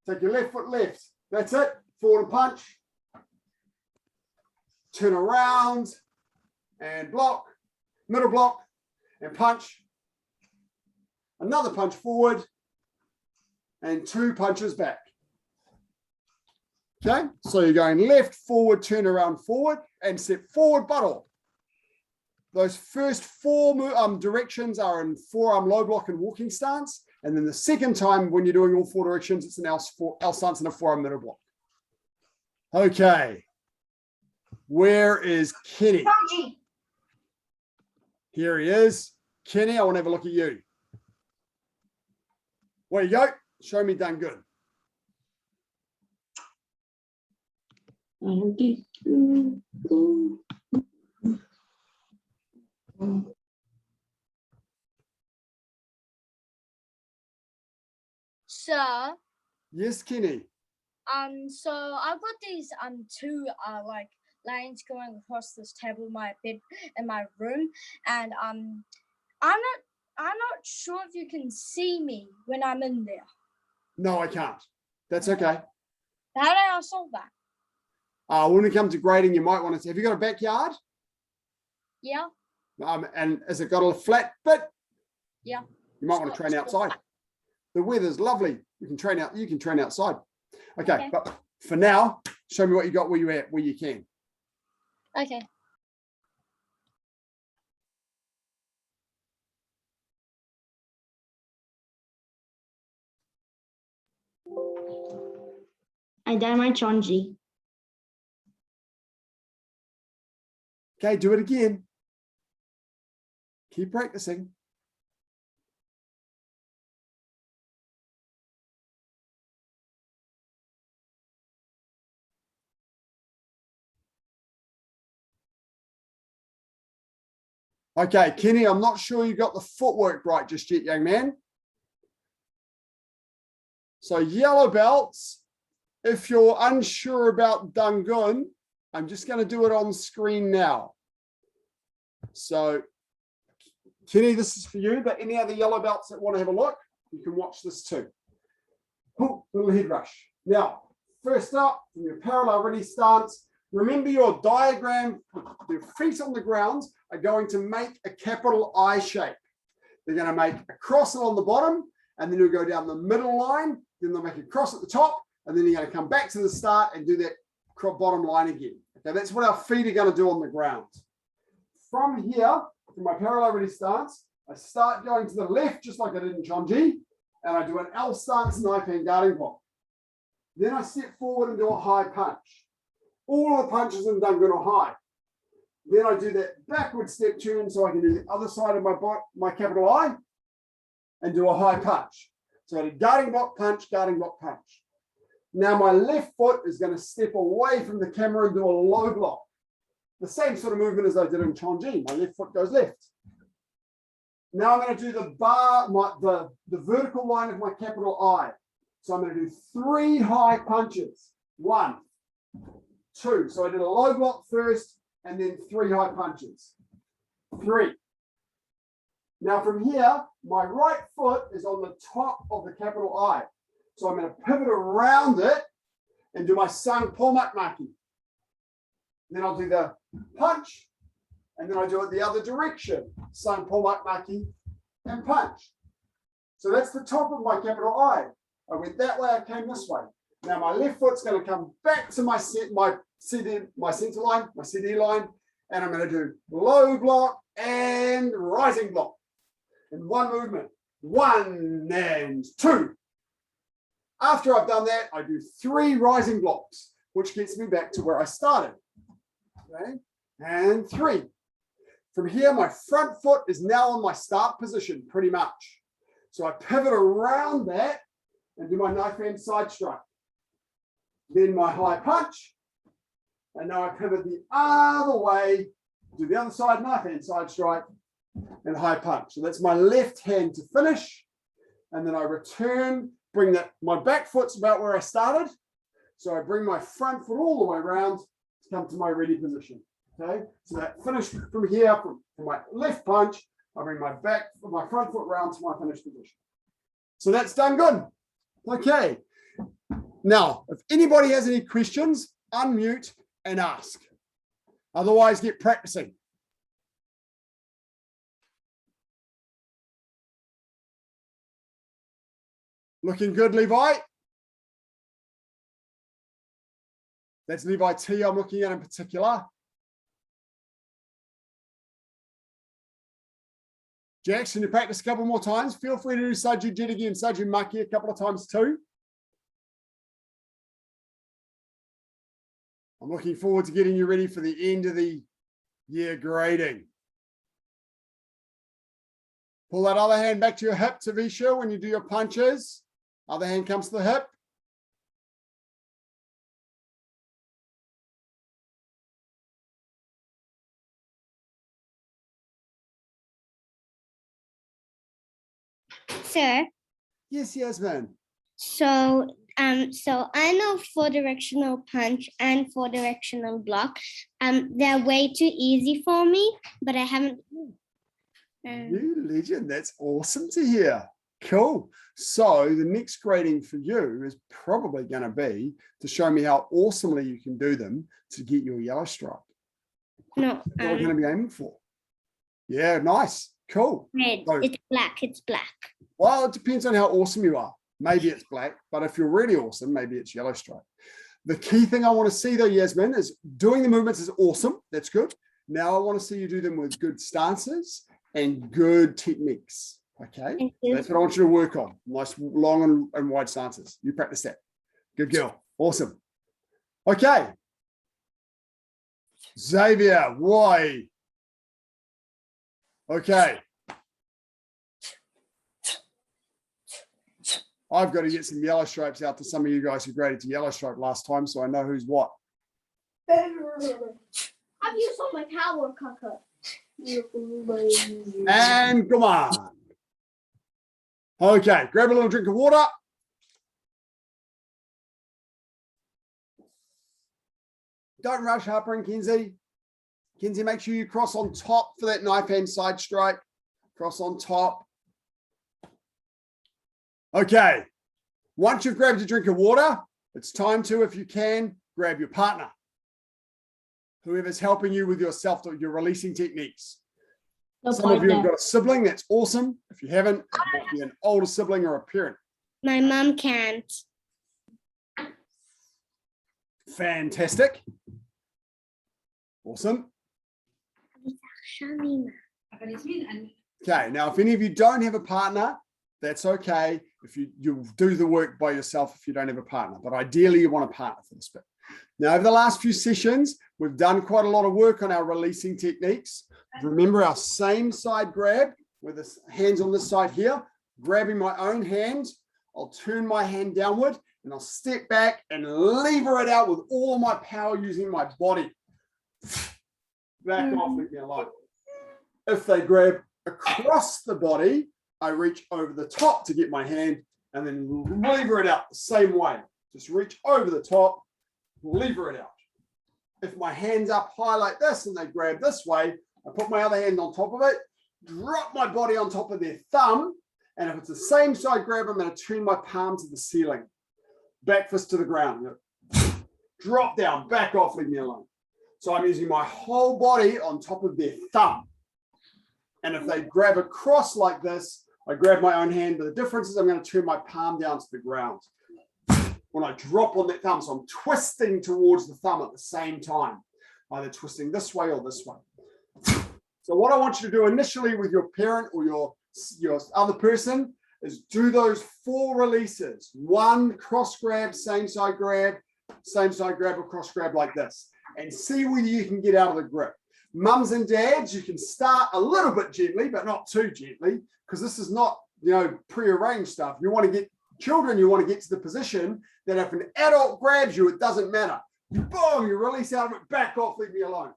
Speaker 1: Take your left foot left. That's it. Forward and punch. Turn around and block. Middle block and punch. Another punch forward and 2 punches back. Okay, so you're going left, forward, turn around, forward, and step forward, buttle. Those first 4 directions are in forearm low block and walking stance. And then the second time when you're doing all 4 directions, it's an L stance and a forearm middle block. Okay. Where is Kenny? Here he is. Kenny, I want to have a look at you. Where you go. Show me done good.
Speaker 5: Sir,
Speaker 1: Yes, Kenny.
Speaker 5: so I've got these 2 like lines going across this table in my bed in my room, and I'm not sure if you can see me when I'm in there.
Speaker 1: No, I can't. That's okay.
Speaker 5: How do I solve that?
Speaker 1: When it comes to grading, you might want to, have you got a backyard?
Speaker 5: Yeah.
Speaker 1: And has it got a flat bit?
Speaker 5: Yeah.
Speaker 1: You might want to train outside. The weather's lovely. You can train outside. Okay, but for now, show me what you got where you can.
Speaker 5: Okay.
Speaker 3: I done my chonji.
Speaker 1: Okay, do it again. Keep practicing. Okay, Kenny, I'm not sure you got the footwork right just yet, young man. So yellow belts, if you're unsure about Dangun, I'm just going to do it on screen now. So Kenny, this is for you, but any other yellow belts that want to have a look, you can watch this too. Ooh, little head rush. Now, first up, from your parallel ready stance, remember your diagram, your feet on the ground are going to make a capital I shape. They're going to make a cross along the bottom, and then you'll go down the middle line, then they'll make a cross at the top, and then you're going to come back to the start and do that bottom line again. Okay, that's what our feet are going to do on the ground. From here, from my parallel ready stance, I start going to the left, just like I did in Chonji, and I do an L stance knife hand guarding block. Then I step forward and do a high punch. All of the punches in Dangun are high. Then I do that backward step turn so I can do the other side of my capital I and do a high punch. So I do guarding block punch, guarding block punch. Now my left foot is going to step away from the camera and do a low block. The same sort of movement as I did in Chonji. My left foot goes left. Now I'm going to do the bar, the vertical line of my capital I. So I'm going to do 3 high punches. 1, 2. So I did a low block first and then 3 high punches. 3. Now from here, my right foot is on the top of the capital I. So I'm going to pivot around it and do my Sang Pomak Maki. Then I'll do the punch, and then I do it the other direction. Sang Pomak Maki and punch. So that's the top of my capital I. I went that way, I came this way. Now my left foot's going to come back to my center line, my CD line, and I'm going to do low block and rising block in one movement. 1 and 2. After I've done that, I do 3 rising blocks, which gets me back to where I started. Okay, and 3. From here, my front foot is now on my start position, pretty much. So I pivot around that and do my knife hand side strike. Then my high punch. And now I pivot the other way, do the other side, knife hand side strike, and high punch. So that's my left hand to finish. And then I return, bring that, my back foot's about where I started. So I bring my front foot all the way around to come to my ready position. Okay, so that finish from here, from my left punch, I bring my front foot round to my finished position. So that's done good. Okay. Now, if anybody has any questions, unmute and ask. Otherwise, get practicing. Looking good, Levi? That's Levi T I'm looking at in particular. Jackson, you practice a couple more times. Feel free to do Saju Jet again, Saju Maki a couple of times too. I'm looking forward to getting you ready for the end of the year grading. Pull that other hand back to your hip, Tavisha, when you do your punches. Other hand comes to the hip.
Speaker 2: Sir,
Speaker 1: Yes, Yasmin.
Speaker 2: so I know 4 directional punch and 4 directional block. They're way too easy for me, but I haven't.
Speaker 1: You legend, that's awesome to hear. Cool. So the next grading for you is probably going to be to show me how awesomely you can do them to get your yellow stripe.
Speaker 2: No,
Speaker 1: What we're going to be aiming for. Yeah, nice. Cool.
Speaker 2: red.
Speaker 1: So,
Speaker 2: It's black. It's black.
Speaker 1: well, it depends on how awesome you are. Maybe it's black, but if you're really awesome, maybe it's yellow stripe. The key thing I want to see though, Yasmin, is doing the movements is awesome. That's good. Now I want to see you do them with good stances and good techniques. Okay.
Speaker 2: Thank you.
Speaker 1: That's what I want you to work on. Nice long and wide stances. You practice that. Good girl. Awesome. Okay. Xavier, why? Okay. I've got to get some yellow stripes out to some of you guys who graded to yellow stripe last time, so I know who's what.
Speaker 2: I've used all my power, Kaka.
Speaker 1: And come on. Okay, grab a little drink of water. Don't rush, Harper and Kenzie. Kenzie, make sure you cross on top for that knife hand side strike. Cross on top. Okay. Once you've grabbed a drink of water, it's time to, if you can, grab your partner. Whoever's helping you with your releasing techniques.
Speaker 3: No
Speaker 1: Some of you have
Speaker 3: pointer.
Speaker 1: got a sibling. That's awesome. If you haven't, it might be an older sibling or a parent.
Speaker 2: My mom can't.
Speaker 1: Fantastic. Awesome. Okay, now if any of you don't have a partner, that's okay. If you'll do the work by yourself if you don't have a partner, but ideally you want a partner for this bit. Now, over the last few sessions, we've done quite a lot of work on our releasing techniques. Remember our same side grab with the hands on this side here, grabbing my own hand. I'll turn my hand downward and I'll step back and lever it out with all my power using my body. Back off, leave me alone. If they grab across the body, I reach over the top to get my hand and then lever it out the same way. Just reach over the top, lever it out. If my hand's up high like this and they grab this way, I put my other hand on top of it, drop my body on top of their thumb, and if it's the same side grab, I'm going to turn my palm to the ceiling. Back fist to the ground. Drop down, back off, leave me alone. So I'm using my whole body on top of their thumb. And if they grab across like this, I grab my own hand, but the difference is I'm going to turn my palm down to the ground. When I drop on that thumb, so I'm twisting towards the thumb at the same time, either twisting this way or this way. So what I want you to do initially with your parent or your other person is do those 4 releases. 1 cross grab, same side grab, or cross grab like this, and see whether you can get out of the grip. Mums and dads, you can start a little bit gently, but not too gently, because this is not, prearranged stuff. You want to get children, you want to get to the position that if an adult grabs you, it doesn't matter. Boom, you release out of it, back off, leave me alone.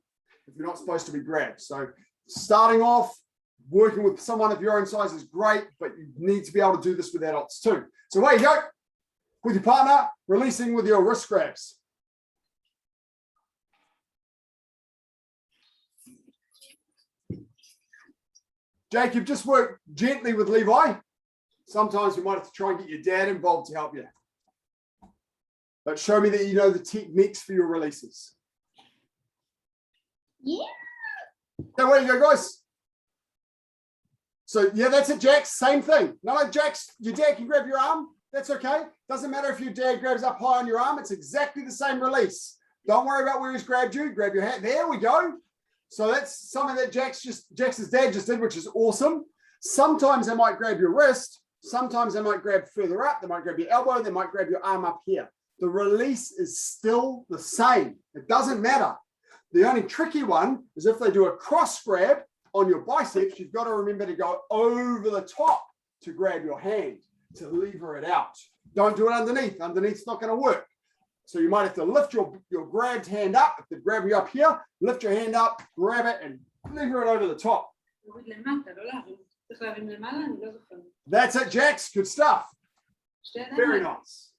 Speaker 1: If you're not supposed to be grabbed. So starting off, working with someone of your own size is great, but you need to be able to do this with adults too. So away you go. With your partner, releasing with your wrist grabs. Jake, you've just worked gently with Levi. Sometimes you might have to try and get your dad involved to help you. But show me that you know the techniques for your releases.
Speaker 2: Yeah.
Speaker 1: Okay, where you go, guys. So, yeah, that's it, Jax. Same thing. No, Jax, your dad can grab your arm. That's okay. Doesn't matter if your dad grabs up high on your arm. It's exactly the same release. Don't worry about where he's grabbed you. Grab your hand. There we go. So that's something that Jax's dad just did, which is awesome. Sometimes they might grab your wrist. Sometimes they might grab further up. They might grab your elbow. They might grab your arm up here. The release is still the same. It doesn't matter. The only tricky one is if they do a cross grab on your biceps, you've got to remember to go over the top to grab your hand, to lever it out. Don't do it underneath. Underneath's not going to work. So you might have to lift your grabbed hand up. If they grab you up here, lift your hand up, grab it, and lever it over the top. That's it, Jax. Good stuff. Very nice.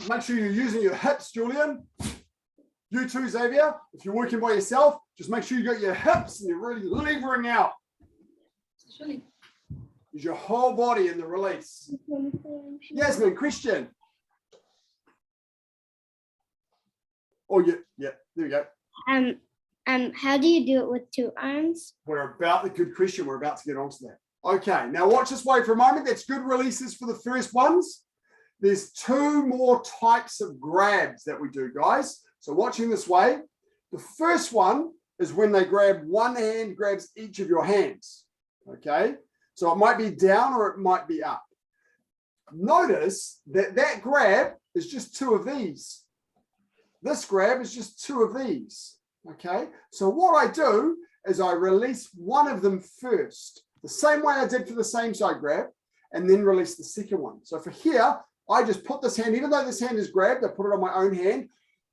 Speaker 1: Make sure you're using your hips, Julian. You too, Xavier. If you're working by yourself, just make sure you got your hips and you're really levering out. Use your whole body in the release. Yasmin, question. Oh, yeah, there we go.
Speaker 2: How do you do it with 2 arms?
Speaker 1: We're about the good question. We're about to get onto that. Okay, now watch this way for a moment. That's good releases for the first ones. There's 2 more types of grabs that we do, guys. So watching this way, the first one is when they grab one hand, grabs each of your hands. Okay, so it might be down or it might be up. Notice that that grab is just 2 of these. This grab is just 2 of these. Okay, so what I do is I release one of them first, the same way I did for the same side grab, and then release the second one. So for here, I just put this hand, even though this hand is grabbed, I put it on my own hand,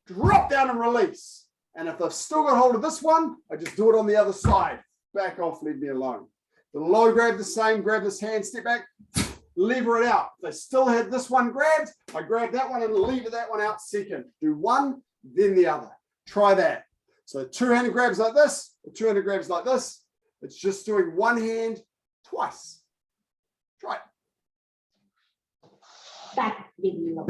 Speaker 1: drop down and release. And if I've still got hold of this one, I just do it on the other side. Back off, leave me alone. The low grab the same, grab this hand, step back, lever it out. If I still had this one grabbed, I grab that one and lever that one out second. Do one, then the other. Try that. So 2-handed grabs like this, or 2-handed grabs like this. It's just doing one hand twice. Try it.
Speaker 3: Back, below.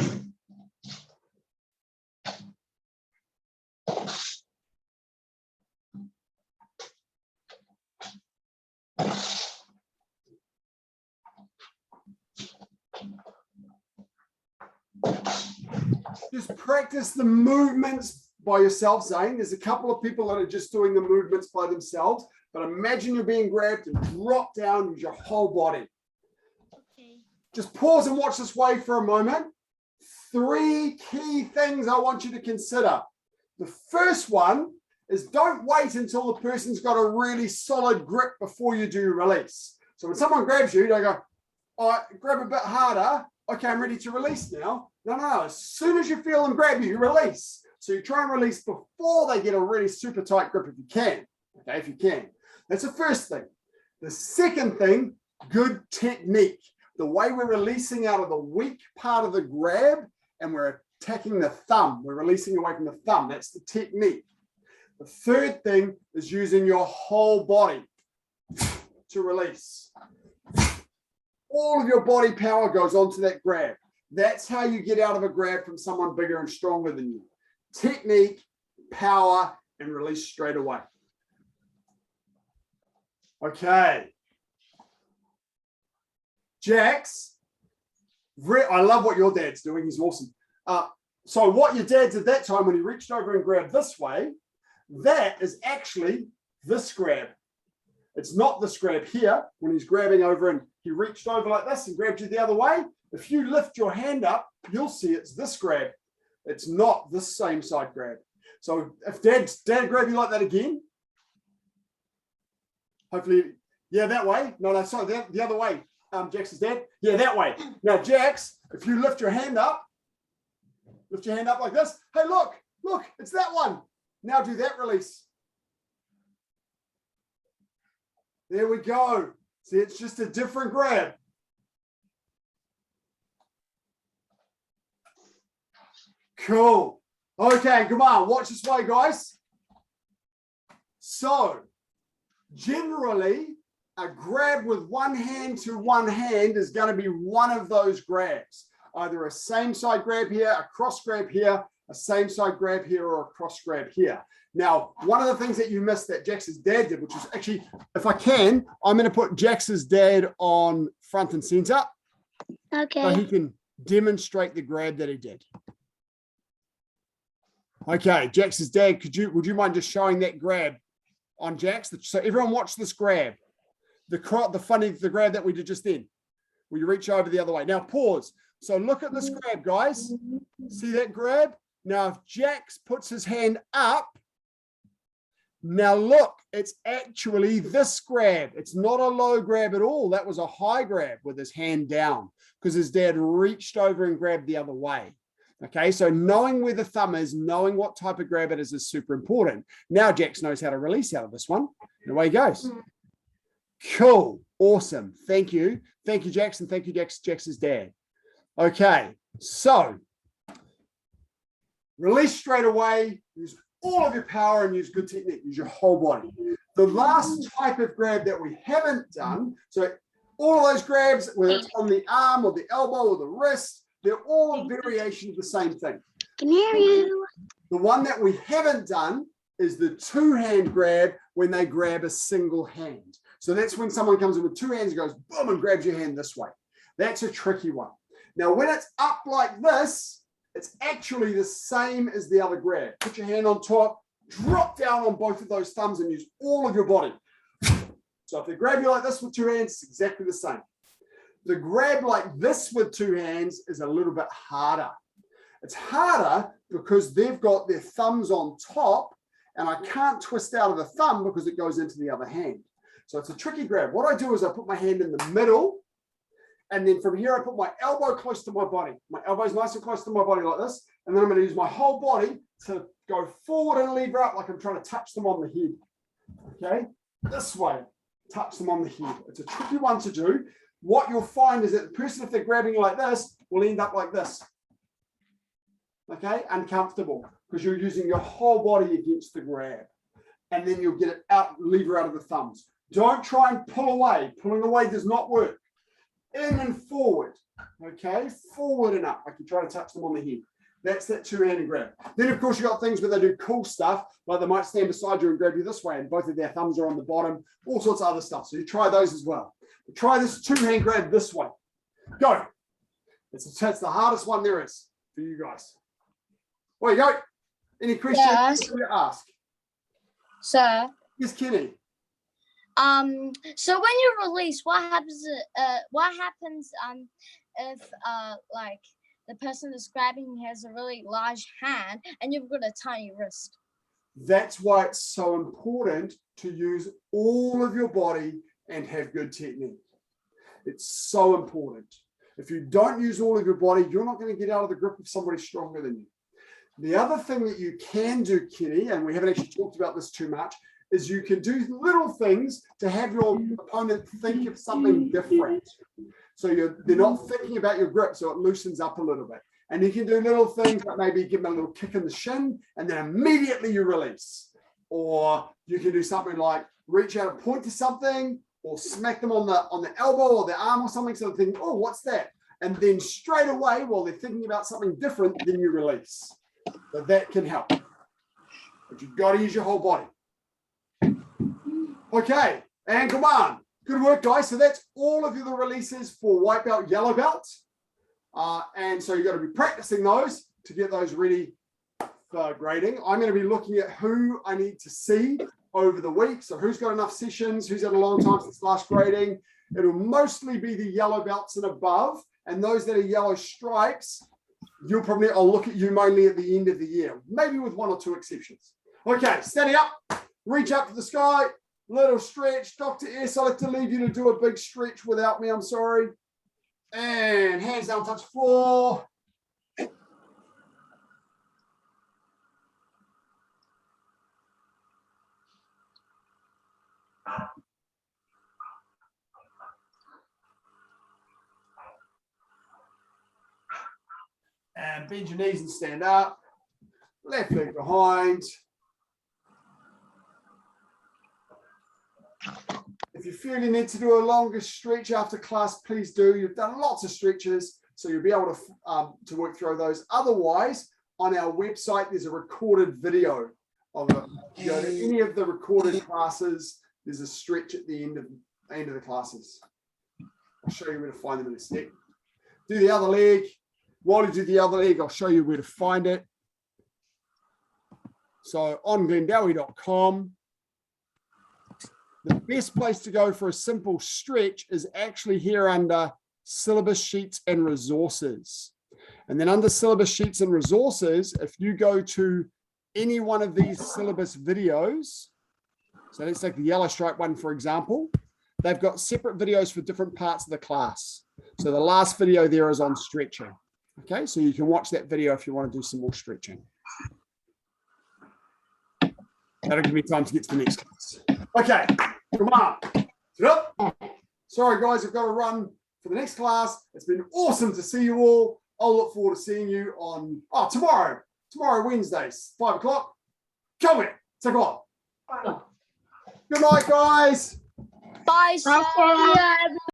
Speaker 1: Just practice the movements by yourself, Zane. There's a couple of people that are just doing the movements by themselves, but imagine you're being grabbed and drop down with your whole body.
Speaker 2: Okay.
Speaker 1: Just pause and watch this way for a moment. 3 key things I want you to consider. The first one is don't wait until the person's got a really solid grip before you do your release. So when someone grabs you, they go, oh, grab a bit harder. Okay, I'm ready to release now. No. As soon as you feel them grab you, you release. So you try and release before they get a really super tight grip if you can. Okay, if you can. That's the first thing. The second thing, good technique. The way we're releasing out of the weak part of the grab and we're attacking the thumb. We're releasing away from the thumb. That's the technique. The third thing is using your whole body to release. All of your body power goes onto that grab. That's how you get out of a grab from someone bigger and stronger than you. Technique, power, and release straight away. Okay. Jax, I love what your dad's doing. He's awesome. So what your dad did that time when he reached over and grabbed this way, that is actually this grab. It's not this grab here when he's grabbing over and he reached over like this and grabbed you the other way. If you lift your hand up, you'll see it's this grab. It's not this same side grab. So if dad grabbed you like that again, hopefully, yeah, that way. No, sorry, the other way. Jax's dad. Yeah, that way. Now, Jax, if you lift your hand up like this. Hey, look, it's that one. Now do that release. There we go. See, it's just a different grab. Cool. Okay, come on, watch this way, guys. So, generally, a grab with one hand to one hand is going to be one of those grabs. Either a same side grab here, a cross grab here, a same side grab here, or a cross grab here. Now, one of the things that you missed that Jax's dad did, which is actually, if I can, I'm going to put Jax's dad on front and center.
Speaker 2: Okay.
Speaker 1: So he can demonstrate the grab that he did. Okay, Jax's dad, would you mind just showing that grab on Jax? So everyone watch this grab. The grab that we did just then. Will you reach over the other way? Now pause. So look at this grab, guys. See that grab? Now if Jax puts his hand up, now look, it's actually this grab. It's not a low grab at all. That was a high grab with his hand down because his dad reached over and grabbed the other way. Okay, so knowing where the thumb is, knowing what type of grab it is super important. Now Jax knows how to release out of this one. And away he goes. Cool. Awesome. Thank you. Thank you, Jax, and thank you, Jax's dad. Okay, so Release straight away, use all of your power and use good technique, use your whole body. The last type of grab that we haven't done, so all of those grabs, whether it's on the arm or the elbow or the wrist, they're all a variation of the same thing.
Speaker 2: Can hear you.
Speaker 1: The one that we haven't done is the two-hand grab when they grab a single hand. So that's when someone comes in with two hands and goes, boom, and grabs your hand this way. That's a tricky one. Now, when it's up like this, it's actually the same as the other grab. Put your hand on top, drop down on both of those thumbs and use all of your body. So if they grab you like this with two hands, it's exactly the same. The grab like this with two hands is a little bit harder. It's harder because they've got their thumbs on top and I can't twist out of the thumb because it goes into the other hand. So it's a tricky grab. What I do is I put my hand in the middle and then from here I put my elbow close to my body. My elbow's nice and close to my body like this. And then I'm going to use my whole body to go forward and lever up like I'm trying to touch them on the head. Okay, this way, touch them on the head. It's a tricky one to do. What you'll find is that the person, if they're grabbing like this, will end up like this. Okay, uncomfortable because you're using your whole body against the grab. And then you'll get it out, lever out of the thumbs. Don't try and pull away. Pulling away does not work. In and forward. Okay, forward and up, like you try to touch them on the head. That's that two-handed grab. Then, of course, you've got things where they do cool stuff, like they might stand beside you and grab you this way, and both of their thumbs are on the bottom, all sorts of other stuff. So you try those as well. But try this two-hand grab this way. Go. It's the hardest one there is for you guys. There you go. Any questions?
Speaker 5: Yes.
Speaker 1: To ask?
Speaker 5: Sir.
Speaker 1: Yes, Kenny.
Speaker 5: So when you release, what happens if like the person that's grabbing has a really large hand and you've got a tiny wrist?
Speaker 1: That's why it's so important to use all of your body and have good technique. It's so important. If you don't use all of your body, you're not going to get out of the grip of somebody stronger than you. The other thing that you can do, Kenny, and we haven't actually talked about this too much, is you can do little things to have your opponent think of something different. So they're not thinking about your grip, so it loosens up a little bit. And you can do little things like maybe give them a little kick in the shin, and then immediately you release. Or you can do something like reach out and point to something, or smack them on the elbow or the arm or something, so they're thinking, oh, what's that? And then straight away, while they're thinking about something different, then you release. So that can help. But you've got to use your whole body. Okay, and come on. Good work, guys. So that's all of the releases for white belt, yellow belt. And so you've got to be practicing those to get those ready for grading. I'm going to be looking at who I need to see over the week. So who's got enough sessions, who's had a long time since last grading. It'll mostly be the yellow belts and above. And those that are yellow stripes, I'll look at you mainly at the end of the year, maybe with one or two exceptions. Okay, standing up, reach up to the sky, little stretch. Dr. S, I like to leave you to do a big stretch without me, I'm sorry. And hands down, touch floor. And bend your knees and stand up. Left leg behind. If you feel you need to do a longer stretch after class, please do. You've done lots of stretches, so you'll be able to work through those. Otherwise, on our website, there's a recorded video of it. If you go to any of the recorded classes, there's a stretch at the end of the classes. I'll show you where to find them in a sec. Do the other leg. While you do the other leg, I'll show you where to find it. So on glendowie.com, the best place to go for a simple stretch is actually here under syllabus sheets and resources. And then under syllabus sheets and resources, if you go to any one of these syllabus videos, so let's take the yellow stripe one, for example, they've got separate videos for different parts of the class. So the last video there is on stretching. Okay, so you can watch that video if you want to do some more stretching. That'll give me time to get to the next class. Okay, come on. Sit up. Sorry, guys, I've got to run for the next class. It's been awesome to see you all. I'll look forward to seeing you on tomorrow. tomorrow, Wednesday, 5 o'clock. Come in. Take on. Good night, guys.
Speaker 5: Bye, sir.
Speaker 4: Bye.